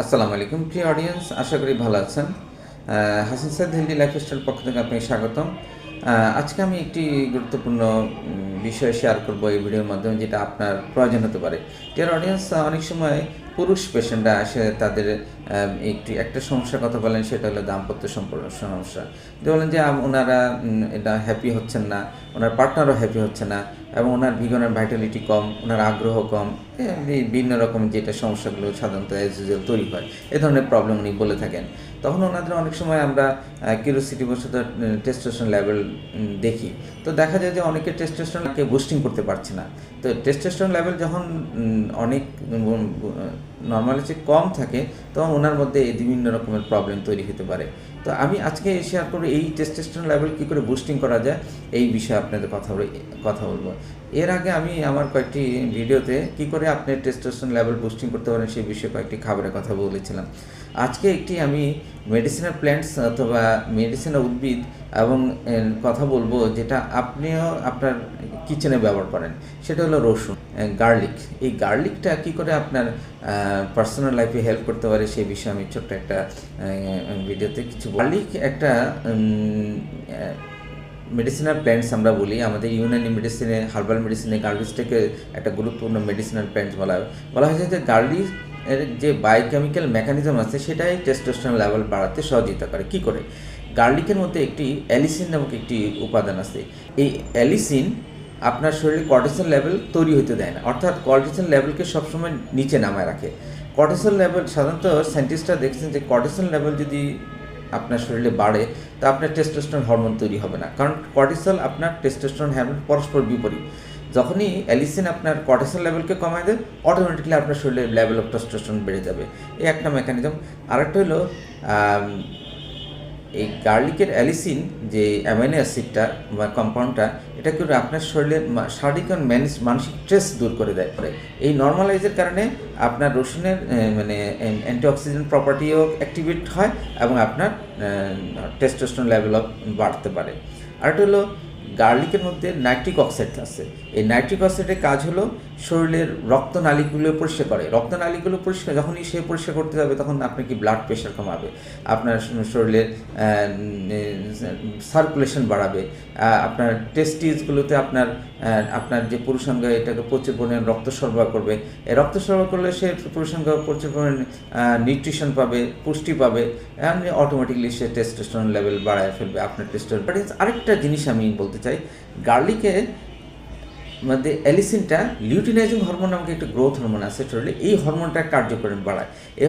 আসসালামু আলাইকুম প্রিয় অডিয়েন্স, আশা করি ভালো আছেন। হাসান সাইদ হেলদি লাইফস্টাইল পক্ষ থেকে আপনাকে স্বাগতম। আজকে আমি একটি গুরুত্বপূর্ণ বিষয় শেয়ার করব এই ভিডিওর মাধ্যমে, যেটা আপনার প্রয়োজন হতে পারে। ডিয়ার অডিয়েন্স, অনেক সময় পুরুষ পেশেন্টরা আসে, তাদের একটা সমস্যার কথা বলেন, সেটা হলো দাম্পত্য সম্পর্ক সমস্যা। যে বলেন যে ওনারা এটা হ্যাপি হচ্ছেন না, ওনার পার্টনারও হ্যাপি হচ্ছে না, এবং ওনার ভিগনের ভাইটালিটি কম, ওনার আগ্রহ কম, বিভিন্ন রকম যেটা সমস্যাগুলো সাধারণত অ্যাজ ইউজুয়াল তৈরি হয়, এ ধরনের প্রবলেম উনি বলে থাকেন। তখন ওনাদের অনেক সময় আমরা কিউরিওসিটি বসে টেস্টোস্টেরন লেভেল দেখি। তো দেখা যায় যে অনেকে টেস্টোস্টেরনকে বুস্টিং করতে পারছে না। তো টেস্টোস্টেরন লেভেল যখন অনেক নর্মালি চেয়ে কম থাকে, তখন ওনার মধ্যে বিভিন্ন রকমের প্রবলেম তৈরি হতে পারে। তো আমি আজকে শেয়ার করব এই টেস্টোস্টেরন লেভেল কী করে বুস্টিং করা যায়, এই বিষয়ে আপনাদের কথা বলবো। এর আগে আমি আমার কয়েকটি ভিডিওতে কী করে আপনি টেস্টোস্টেরন লেভেল বুস্টিং করতে পারেন সেই বিষয়ে কয়েকটি খাবারের কথা বলেছিলাম। আজকে একটি আমি মেডিসিনাল প্ল্যান্টস অথবা মেডিসিনাল উদ্ভিদ এবং কথা বলবো, যেটা আপনিও আপনার কিচেনে ব্যবহার করেন, সেটা হলো রসুন, গার্লিক। এই গার্লিকটা কী করে আপনার পার্সোনাল লাইফে হেল্প করতে পারে সেই বিষয়ে আমি ছোট্ট একটা ভিডিওতে কিছু গার্লিক একটা মেডিসিনাল প্ল্যান্টস আমরা বলি। আমাদের ইউনানি মেডিসিনে, হার্বাল মেডিসিনে গার্লিকটাকে একটা গুরুত্বপূর্ণ মেডিসিনাল প্ল্যান্টস বলা হয়েছে যে গার্লিক এর যে বায়োকেমিক্যাল মেকানিজম আছে, সেটাই টেস্টোস্টেরন লেভেল বাড়াতে সহযোগিতা করে। কী করে? গার্লিকের মধ্যে একটি অ্যালিসিন নামক একটি উপাদান আছে। এই অ্যালিসিন আপনার শরীরে কর্টিসল লেভেল তৈরি হতে দেয় না, অর্থাৎ কর্টিসল লেভেলকে সবসময় নিচে নামায় রাখে। কর্টিসল লেভেল সাধারণত সায়েন্টিস্টরা দেখছেন যে কর্টিসল লেভেল যদি আপনার শরীরে বাড়ে, তা আপনার টেস্টোস্টেরন হরমোন তৈরি হবে না, কারণ কর্টিসল আপনার টেস্টোস্টেরন হরমোন পরস্পর বিপরীত। যখনই অ্যালিসিন আপনার কর্টিসল লেভেলকে কমায় দেয়, অটোমেটিকলি আপনার শরীরে লেভেল অফ টেস্টোস্টেরন বেড়ে যাবে। এই একটা মেকানিজম। আরেকটা হলো এই গার্লিকের অ্যালিসিন যে অ্যামাইনো অ্যাসিডটা বা কম্পাউন্ডটা, এটা করে আপনার শরীরে শারীরিক এবং মানসিক স্ট্রেস দূর করে দেয়। এই নর্মালাইজের কারণে আপনার রসুনের অ্যান্টিঅক্সিডেন্ট প্রপার্টিও অ্যাক্টিভেট হয় এবং আপনার টেস্টোস্টেরন লেভেলও বাড়তে পারে। আরেকটা হলো গার্লিকের মধ্যে নাইট্রিক অক্সাইড আছে। এই নাইট্রিক অক্সাইডের কাজ হলো শরীরের রক্তনালীগুলো পরিষ্কার করে। রক্তনালীগুলো পরিষ্কার যখনই সে পরিষ্কার করতে যাবে, তখন আপনার কি ব্লাড প্রেশার কমাবে, আপনার শরীরের সার্কুলেশন বাড়াবে, আপনার টেস্টিসগুলোতে আপনার যে পুরুষাঙ্গ, এটাকে প্রচুর পরিমাণে রক্ত সরবরাহ করবে। এই রক্ত সরবরাহ করলে সে পুরুষাঙ্গ প্রচুর পরিমাণে নিউট্রিশন পাবে, পুষ্টি পাবে, এবং অটোমেটিকলি সে টেস্টোস্টেরন লেভেল বাড়ায় ফেলবে আপনার টেস্টোস্টেরন। আরেকটা জিনিস আমি বলতে চাই, গার্লিকের মধ্যে অ্যালিসিনটা লিউটিনাইজিং হরমোন নামক একটা গ্রোথ হরমোন আছে শরীরে, এই হরমোনটা কার্যকরী বাড়ায়।